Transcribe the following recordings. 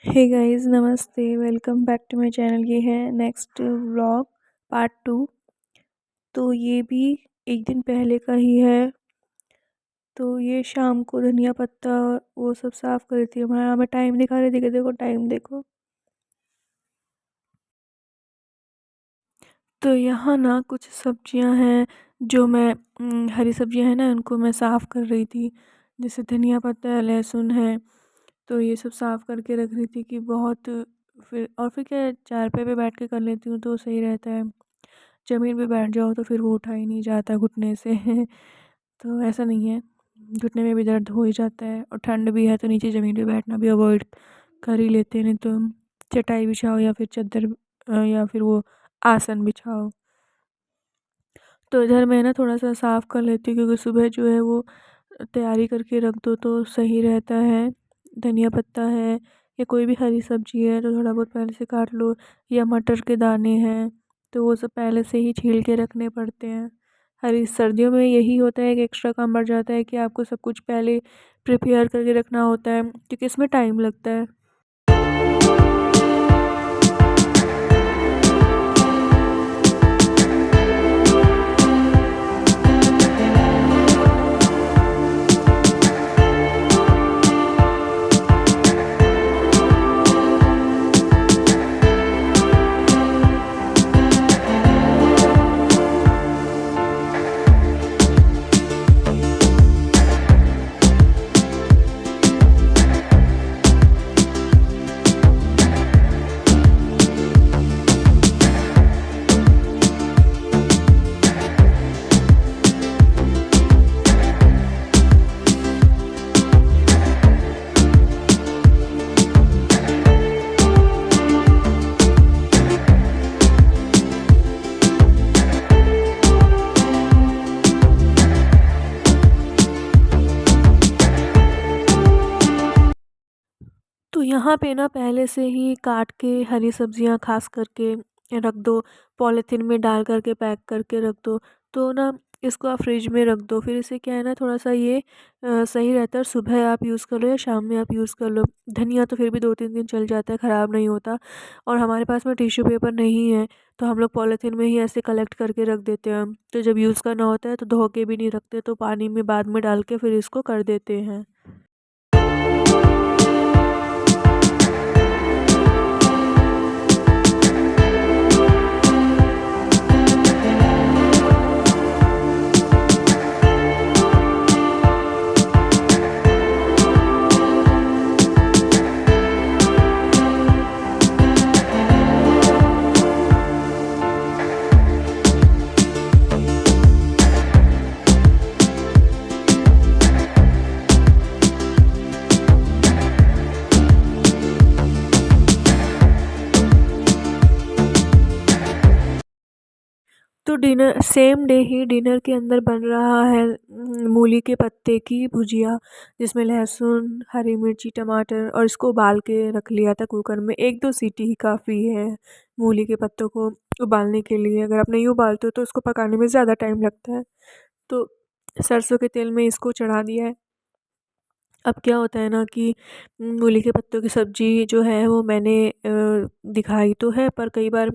हे guys, नमस्ते। Welcome back to my channel. ये है नेक्स्ट व्लॉग पार्ट 2। तो ये भी एक दिन पहले का ही है। तो ये शाम को धनिया पत्ता वो सब साफ़ कर रही थी। मैं टाइम दिखा रही थी कि देखो टाइम देखो। तो यहाँ ना कुछ सब्जियां हैं जो मैं हरी सब्जियां हैं ना, उनको मैं साफ़ कर रही थी। जैसे धनिया पत्ता है, लहसुन है। तो ये सब साफ़ करके रख रही थी कि बहुत फिर क्या है, चारपाई पे बैठ के कर लेती हूँ तो सही रहता है। ज़मीन पे बैठ जाओ तो फिर वो उठा ही नहीं जाता घुटने से। तो ऐसा नहीं है, घुटने में भी दर्द हो ही जाता है और ठंड भी है तो नीचे ज़मीन पे बैठना भी अवॉइड कर ही लेते हैं। नहीं तो चटाई बिछाओ या फिर चादर या फिर वो आसन बिछाओ। तो इधर मैं ना थोड़ा-सा साफ़ कर लेती हूँ क्योंकि सुबह जो है वो तैयारी करके रख दो तो सही रहता है। धनिया पत्ता है या कोई भी हरी सब्ज़ी है तो थोड़ा बहुत पहले से काट लो, या मटर के दाने हैं तो वो सब पहले से ही छील के रखने पड़ते हैं। हरी सर्दियों में यही होता है कि एक्स्ट्रा काम बढ़ जाता है कि आपको सब कुछ पहले प्रिपेयर करके रखना होता है क्योंकि इसमें टाइम लगता है। तो यहाँ पे ना पहले से ही काट के हरी सब्जियाँ खास करके रख दो, पॉलीथीन में डाल कर के पैक करके रख दो। तो ना इसको आप फ्रिज में रख दो, फिर इससे क्या है ना थोड़ा-सा ये सही रहता है। सुबह आप यूज़ कर लो या शाम में आप यूज़ कर लो। धनिया तो फिर भी 2-3 दिन चल जाता है, ख़राब नहीं होता। और हमारे पास में टिश्यू पेपर नहीं है, तो हम लोग पॉलीथीन में ही ऐसे कलेक्ट करके रख देते हैं। तो जब यूज़ करना होता है तो धो के भी नहीं रखते, तो पानी में बाद में डाल के फिर इसको कर देते हैं। तो डिनर सेम डे ही डिनर के अंदर बन रहा है मूली के पत्ते की भुजिया, जिसमें लहसुन, हरी मिर्ची, टमाटर और इसको उबाल के रख लिया था कुकर में। 1-2 सीटी ही काफ़ी है मूली के पत्तों को उबालने के लिए। अगर आप नहीं उबालते हो तो उसको पकाने में ज़्यादा टाइम लगता है। तो सरसों के तेल में इसको चढ़ा दिया है। अब क्या होता है ना कि मूली के पत्तों की सब्ज़ी जो है वो मैंने दिखाई तो है, पर कई बार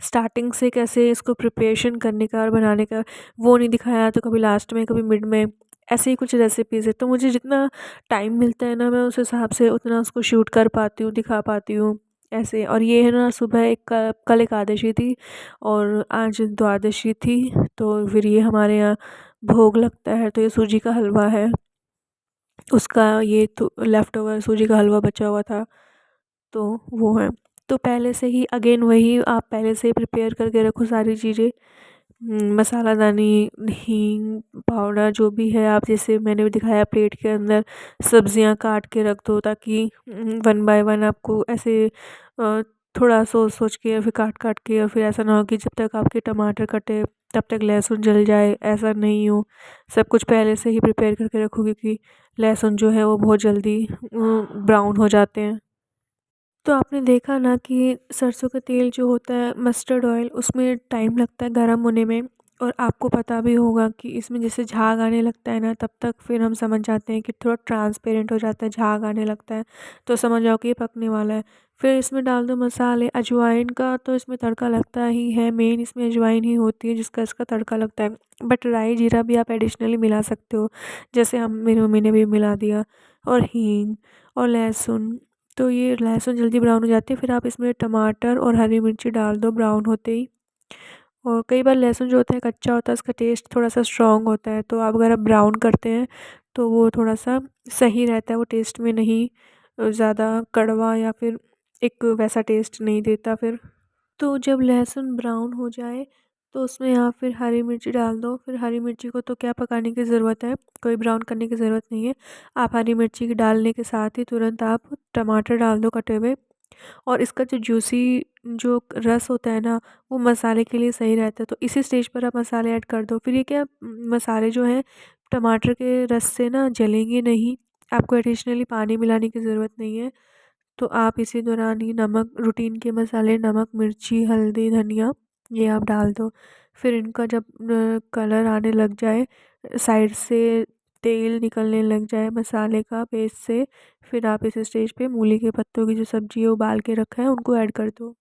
स्टार्टिंग से कैसे इसको प्रिपरेशन करने का और बनाने का वो नहीं दिखाया, तो कभी लास्ट में कभी मिड में ऐसे ही कुछ रेसिपीज़ है। तो मुझे जितना टाइम मिलता है ना मैं उस हिसाब से उतना उसको शूट कर पाती हूँ, दिखा पाती हूँ ऐसे। और ये है ना सुबह कल एकादशी थी और आज द्वादशी थी, तो फिर ये हमारे यहाँ भोग लगता है। तो ये सूजी का हलवा है, उसका ये तो लेफ़्ट ओवर सूजी का हलवा बचा हुआ था, तो वो है। तो पहले से ही अगेन वही आप पहले से ही प्रिपेयर करके रखो सारी चीज़ें। मसाला दानी, हींग पाउडर जो भी है, आप जैसे मैंने भी दिखाया प्लेट के अंदर सब्जियां काट के रख दो ताकि वन बाय वन आपको ऐसे थोड़ा सोच सोच के और फिर काट काट के, और फिर ऐसा ना हो कि जब तक आपके टमाटर कटे तब तक लहसुन जल जाए, ऐसा नहीं हो। सब कुछ पहले से ही प्रिपेयर करके रखो क्योंकि लहसुन जो है वो बहुत जल्दी ब्राउन हो जाते हैं। तो आपने देखा ना कि सरसों का तेल जो होता है, मस्टर्ड ऑयल, उसमें टाइम लगता है गर्म होने में। और आपको पता भी होगा कि इसमें जैसे झाग आने लगता है ना, तब तक फिर हम समझ जाते हैं कि थोड़ा ट्रांसपेरेंट हो जाता है, झाग आने लगता है, तो समझ जाओ कि ये पकने वाला है। फिर इसमें डाल दो मसाले। अजवाइन का तो इसमें तड़का लगता ही है, मेन इसमें अजवाइन ही होती है जिसका इसका तड़का लगता है। बट राई जीरा भी आप एडिशनली मिला सकते हो, जैसे हम मेरी मम्मी ने भी मिला दिया। और हींग और लहसुन। तो ये लहसुन जल्दी ब्राउन हो जाती है, फिर आप इसमें टमाटर और हरी मिर्ची डाल दो ब्राउन होते ही। और कई बार लहसुन जो होता है कच्चा होता है, उसका टेस्ट थोड़ा सा स्ट्रॉन्ग होता है, तो आप अगर आप ब्राउन करते हैं तो वो थोड़ा सा सही रहता है, वो टेस्ट में नहीं ज़्यादा कड़वा या फिर एक वैसा टेस्ट नहीं देता फिर। तो जब लहसुन ब्राउन हो जाए तो उसमें आप फिर हरी मिर्ची डाल दो। फिर हरी मिर्ची को तो क्या पकाने की ज़रूरत है, कोई ब्राउन करने की ज़रूरत नहीं है। आप हरी मिर्ची के डालने के साथ ही तुरंत आप टमाटर डाल दो कटे हुए। और इसका जो जूसी जो रस होता है ना, वो मसाले के लिए सही रहता है, तो इसी स्टेज पर आप मसाले ऐड कर दो। फिर ये क्या मसाले जो हैं टमाटर के रस से ना जलेंगे नहीं, आपको एडिशनली पानी मिलाने की ज़रूरत नहीं है। तो आप इसी दौरान ही नमक, रूटीन के मसाले नमक, मिर्ची, हल्दी, धनिया ये आप डाल दो। फिर इनका जब कलर आने लग जाए, साइड से तेल निकलने लग जाए मसाले का पेस्ट से, फिर आप इस स्टेज पे मूली के पत्तों की जो सब्ज़ी है उबाल के रखा है उनको ऐड कर दो।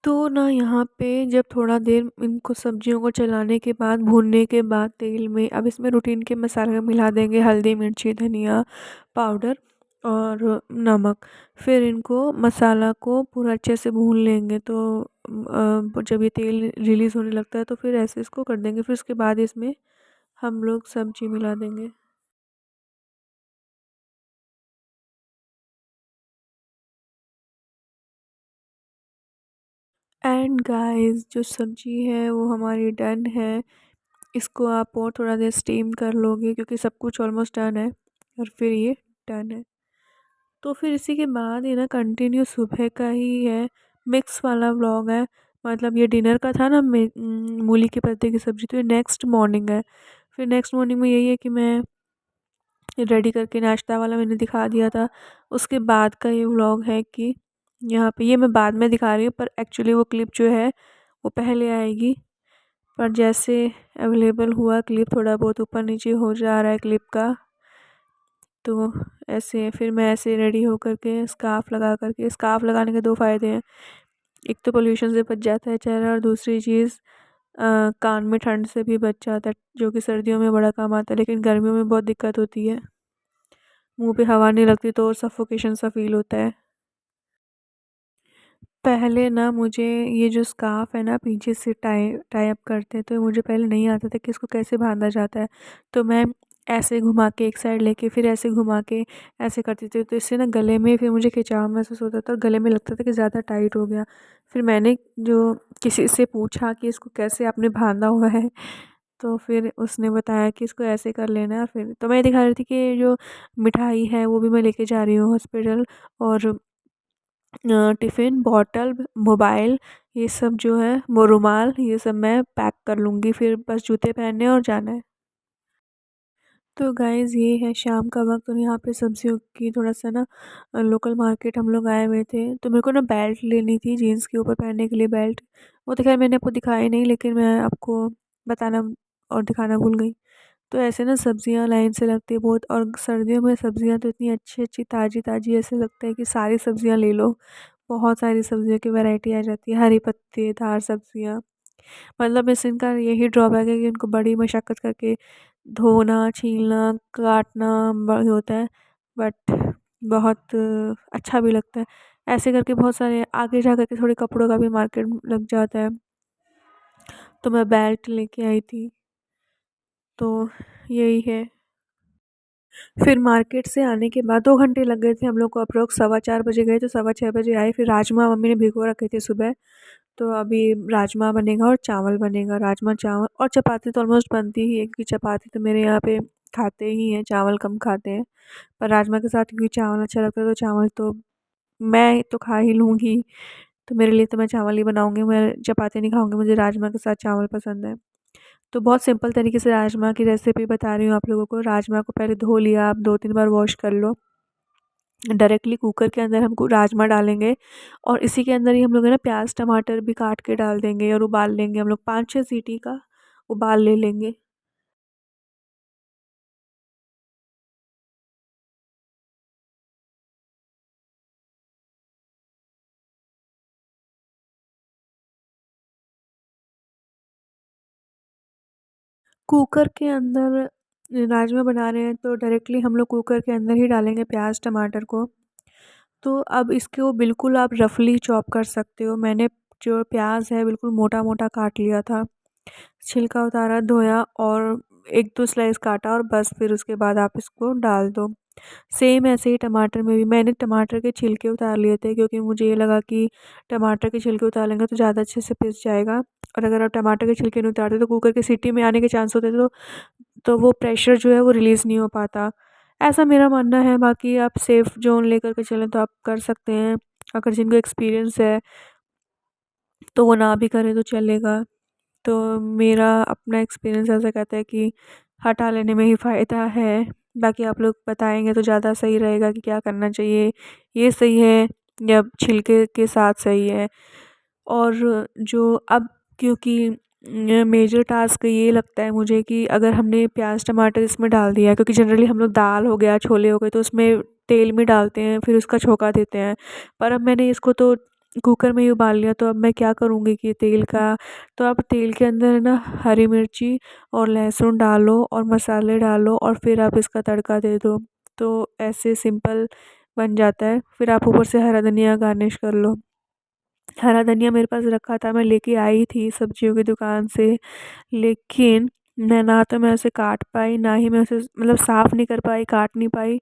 तो ना यहाँ पे जब थोड़ा देर इनको सब्जियों को चलाने के बाद, भूनने के बाद तेल में, अब इसमें रूटीन के मसाले मिला देंगे, हल्दी, मिर्ची, धनिया पाउडर और नमक। फिर इनको मसाला को पूरा अच्छे से भून लेंगे, तो जब ये तेल रिलीज़ होने लगता है तो फिर ऐसे इसको कर देंगे। फिर उसके बाद इसमें हम लोग सब्जी मिला देंगे। एंड गाइस जो सब्जी है वो हमारी डन है। इसको आप और थोड़ा देर स्टीम कर लोगे क्योंकि सब कुछ ऑलमोस्ट डन है, और फिर ये डन है। तो फिर इसी के बाद ये ना कंटिन्यू सुबह का ही है, मिक्स वाला व्लॉग है। मतलब ये डिनर का था ना, मूली के पत्ते की सब्ज़ी, तो ये नेक्स्ट मॉर्निंग है। फिर नेक्स्ट मॉर्निंग में यही है कि मैं रेडी करके नाश्ता वाला मैंने दिखा दिया था। उसके बाद का ये व्लॉग है कि यहाँ पे ये मैं बाद में दिखा रही हूँ, पर एक्चुअली वो क्लिप जो है वो पहले आएगी। पर जैसे अवेलेबल हुआ क्लिप, थोड़ा बहुत ऊपर नीचे हो जा रहा है क्लिप का, तो ऐसे फिर मैं ऐसे रेडी होकर के स्कार्फ़ लगा कर के, स्कार्फ़ लगाने के 2 फ़ायदे हैं। एक तो पोल्यूशन से बच जाता है चेहरा, और दूसरी चीज़ कान में ठंड से भी बच जाता है, जो कि सर्दियों में बड़ा काम आता है, लेकिन गर्मियों में बहुत दिक्कत होती है। मुँह पे हवा नहीं लगती तो सफोकेशन सा फ़ील होता है। पहले ना मुझे ये जो स्कार्फ़ है ना पीछे से टाई टाई अप करते हैं, तो मुझे पहले नहीं आता था कि इसको कैसे बाँधा जाता है। तो मैं ऐसे घुमा के एक साइड लेके फिर ऐसे घुमा के ऐसे करती थी, तो इससे ना गले में फिर मुझे खिंचाव महसूस होता था और गले में लगता था कि ज़्यादा टाइट हो गया। फिर मैंने जो किसी से पूछा कि इसको कैसे आपने बाँधा हुआ है, तो फिर उसने बताया कि इसको ऐसे कर लेना है। फिर तो मैं दिखा रही थी कि जो मिठाई है वो भी मैं लेके जा रही हूँ हॉस्पिटल, और टिफ़िन, बॉटल, मोबाइल, ये सब जो है, वो रुमाल, ये सब मैं पैक कर लूँगी, फिर बस जूते पहनने और जाना है। तो गाइज़ ये है शाम का वक़्त, और यहाँ पे सब्जियों की थोड़ा-सा ना लोकल मार्केट हम लोग आए हुए थे। तो मेरे को ना बेल्ट लेनी थी, जीन्स के ऊपर पहनने के लिए बेल्ट। वो तो ख़ैर मैंने आपको दिखाई नहीं, लेकिन मैं आपको बताना और दिखाना भूल गई। तो ऐसे ना सब्जियाँ लाइन से लगती है बहुत, और सर्दियों में सब्जियाँ तो इतनी अच्छी-अच्छी ताज़ी-ताज़ी, ऐसे लगता है कि सारी सब्जियाँ ले लो। बहुत सारी सब्जियों की वैरायटी आ जाती है, हरी पत्तेदार सब्जियाँ। मतलब बस इनका यही ड्रॉबैक है कि इनको बड़ी मशक्कत करके धोना, छीलना, काटना होता है, बट बहुत अच्छा भी लगता है। ऐसे करके बहुत सारे आगे जा कर के थोड़े कपड़ों का भी मार्केट लग जाता है। तो मैं बेल्ट लेके आई थी, तो यही है। फिर मार्केट से आने के बाद 2 घंटे लग गए थे हम लोग को, अप्रॉक्स 4:15 बजे गए तो 6:15 बजे आए। फिर राजमा मम्मी ने भिगो रखे थे सुबह, तो अभी राजमा बनेगा और चावल बनेगा। राजमा चावल और चपाती तो ऑलमोस्ट बनती ही है, क्योंकि चपाती तो मेरे यहाँ पे खाते ही हैं, चावल कम खाते हैं। पर राजमा के साथ क्योंकि चावल अच्छा लगता है, तो चावल तो मैं तो खा ही लूँगी। तो मेरे लिए तो मैं चावल ही बनाऊँगी, मैं चपाती नहीं खाऊँगी, मुझे राजमा के साथ चावल पसंद है। तो बहुत सिंपल तरीके से राजमा की रेसिपी बता रही हूँ आप लोगों को। राजमा को पहले धो लिया, आप 2-3 बार वॉश कर लो। डायरेक्टली कुकर के अंदर हम राजमा डालेंगे और इसी के अंदर ही हम लोग है ना प्याज टमाटर भी काट के डाल देंगे और उबाल लेंगे हम लोग। 5-6 सीटी का उबाल ले लेंगे। कुकर के अंदर राजमा बना रहे हैं तो डायरेक्टली हम लोग कुकर के अंदर ही डालेंगे प्याज टमाटर को। तो अब इसको बिल्कुल आप रफली चॉप कर सकते हो। मैंने जो प्याज है बिल्कुल मोटा मोटा काट लिया था, छिलका उतारा, धोया और 1-2 स्लाइस काटा और बस फिर उसके बाद आप इसको डाल दो। सेम ऐसे ही टमाटर में भी मैंने टमाटर के छिलके उतार लिए थे, क्योंकि मुझे ये लगा कि टमाटर के छिलके उतार लेंगे तो ज़्यादा अच्छे से पिस जाएगा। और अगर आप टमाटर के छिलके नहीं उतारते तो कुकर की सीटी में आने के चांस होते थे, तो वो प्रेशर जो है वो रिलीज़ नहीं हो पाता। ऐसा मेरा मानना है, बाकी आप सेफ़ ज़ोन लेकर के चलें तो आप कर सकते हैं। अगर जिनको एक्सपीरियंस है तो वो ना भी करें तो चलेगा। तो मेरा अपना एक्सपीरियंस ऐसा कहता है कि हटा लेने में ही फ़ायदा है। बाकी आप लोग बताएँगे तो ज़्यादा सही रहेगा कि क्या करना चाहिए, ये सही है या छिलके के साथ सही है। और जो अब क्योंकि मेजर टास्क ये लगता है मुझे कि अगर हमने प्याज़ टमाटर इसमें डाल दिया, क्योंकि जनरली हम लोग दाल हो गया, छोले हो गए तो उसमें तेल में डालते हैं, फिर उसका छौंका देते हैं। पर अब मैंने इसको तो कुकर में ही उबाल लिया, तो अब मैं क्या करूँगी कि तेल का, तो आप तेल के अंदर है ना हरी मिर्ची और लहसुन डालो और मसाले डालो और फिर आप इसका तड़का दे दो। तो ऐसे सिंपल बन जाता है। फिर आप ऊपर से हरा धनिया गार्निश कर लो। हरा धनिया मेरे पास रखा था, मैं लेके आई थी सब्जियों की दुकान से, लेकिन मैं ना तो मैं उसे काट पाई, ना ही मैं उसे मतलब साफ़ नहीं कर पाई, काट नहीं पाई,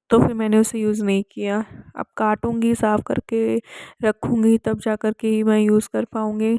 तो फिर मैंने उसे यूज़ नहीं किया। अब काटूँगी, साफ़ करके रखूँगी तब जा कर के ही मैं यूज़ कर पाऊँगी।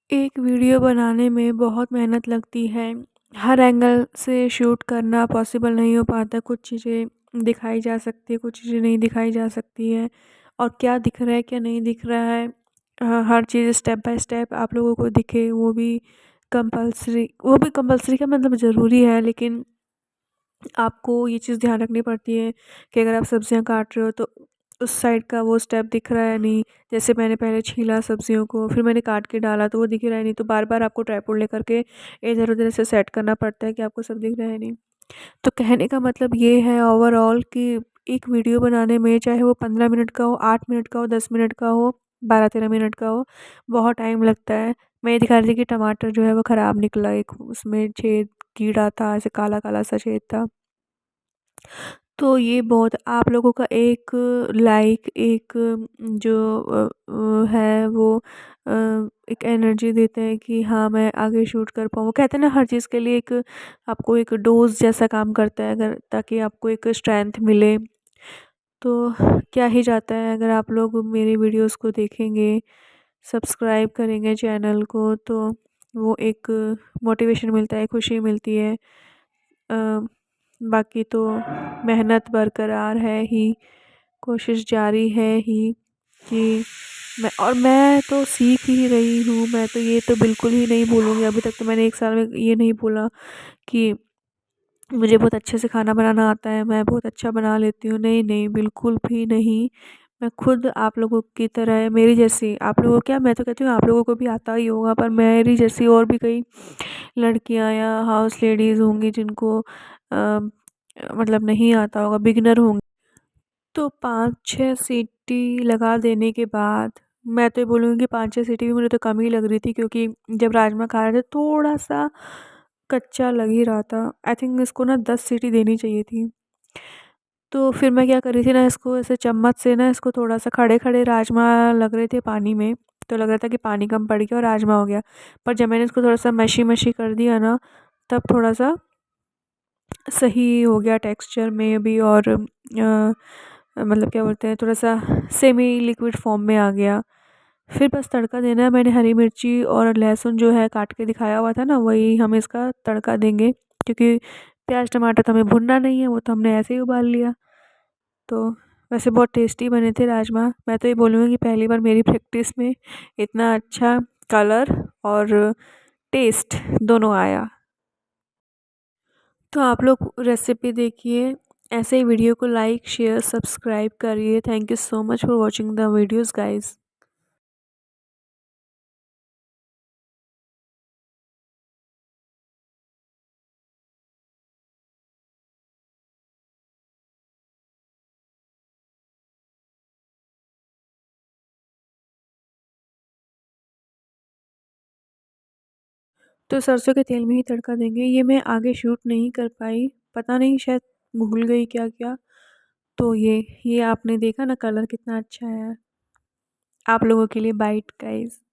एक वीडियो बनाने में बहुत मेहनत लगती है। हर एंगल से शूट करना पॉसिबल नहीं हो पाता। कुछ चीज़ें दिखाई जा सकती है, कुछ चीज़ें नहीं दिखाई जा सकती है, और क्या दिख रहा है, क्या नहीं दिख रहा है, हर चीज़ स्टेप बाय स्टेप आप लोगों को दिखे, वो भी कंपल्सरी का मतलब ज़रूरी है, लेकिन आपको ये चीज़ ध्यान रखनी पड़ती है कि अगर आप सब्जियां काट रहे हो तो उस साइड का वो स्टेप दिख रहा है नहीं। जैसे मैंने पहले छीला सब्जियों को, फिर मैंने काट के डाला तो वो दिख रहा है नहीं, तो बार बार आपको ट्राइपॉड लेकर के इधर उधर से सेट करना पड़ता है कि आपको सब दिख रहा है नहीं। तो कहने का मतलब ये है ओवरऑल कि एक वीडियो बनाने में चाहे वो 15 मिनट का हो, 8 मिनट का हो, 10 मिनट का हो, 12-13 मिनट का हो, बहुत टाइम लगता है। मैं ये दिखा रही थी कि टमाटर जो है वो ख़राब निकला, एक उसमें छेद कीड़ा था, ऐसे काला-काला सा छेद था। तो ये बहुत आप लोगों का एक लाइक, एक जो है वो एक एनर्जी देते हैं कि हाँ, मैं आगे शूट कर पाऊँ। वो कहते हैं ना, हर चीज़ के लिए एक आपको एक डोज़ जैसा काम करता है, अगर ताकि आपको एक स्ट्रेंथ मिले। तो क्या ही जाता है, अगर आप लोग मेरी वीडियोज़ को देखेंगे, सब्सक्राइब करेंगे चैनल को, तो वो एक मोटिवेशन मिलता है, खुशी मिलती है। अ, बाकी तो मेहनत बरकरार है ही, कोशिश जारी है ही कि मैं तो सीख ही रही हूँ। मैं तो ये तो बिल्कुल ही नहीं बोलूँगी, अभी तक तो मैंने 1 साल में ये नहीं बोला कि मुझे बहुत अच्छे से खाना बनाना आता है, मैं बहुत अच्छा बना लेती हूँ। नहीं, नहीं, बिल्कुल भी नहीं। मैं खुद आप लोगों की तरह, मेरी जैसी आप लोगों क्या, मैं तो कहती हूँ आप लोगों को भी आता ही होगा, पर मेरी जैसी और भी कई लड़कियाँ या हाउस लेडीज़ होंगी जिनको मतलब नहीं आता होगा, बिगिनर होंगे। तो 5-6 सीटी लगा देने के बाद, मैं तो ये बोलूँगी कि 5-6 सीटी भी मुझे तो कम ही लग रही थी, क्योंकि जब राजमा खा रहे थे थोड़ा-सा कच्चा लग ही रहा था। आई थिंक इसको ना 10 सीटी देनी चाहिए थी। तो फिर मैं क्या कर रही थी ना, इसको ऐसे चम्मच से ना, इसको थोड़ा-सा, खड़े-खड़े राजमा लग रहे थे पानी में, तो लग रहा था कि पानी कम पड़ गया और राजमा हो गया। पर जब मैंने इसको थोड़ा-सा मशी-मशी कर दिया ना, तब थोड़ा-सा सही हो गया टेक्सचर में भी, और मतलब क्या बोलते हैं, थोड़ा-सा सेमी लिक्विड फॉर्म में आ गया। फिर बस तड़का देना है। मैंने हरी मिर्ची और लहसुन जो है काट के दिखाया हुआ था ना, वही हम इसका तड़का देंगे, क्योंकि प्याज़ टमाटर तो हमें भूनना नहीं है, वो तो हमने ऐसे ही उबाल लिया। तो वैसे बहुत टेस्टी बने थे राजमा। मैं तो ये बोलूँगी कि पहली बार मेरी प्रैक्टिस में इतना अच्छा कलर और टेस्ट दोनों आया। तो आप लोग रेसिपी देखिए, ऐसे ही वीडियो को लाइक, शेयर, सब्सक्राइब करिए। Thank you so much for watching the videos guys. तो सरसों के तेल में ही तड़का देंगे। ये मैं आगे शूट नहीं कर पाई, पता नहीं, शायद भूल गई क्या-क्या। तो ये आपने देखा ना कलर कितना अच्छा है। आप लोगों के लिए बाइट गाइस।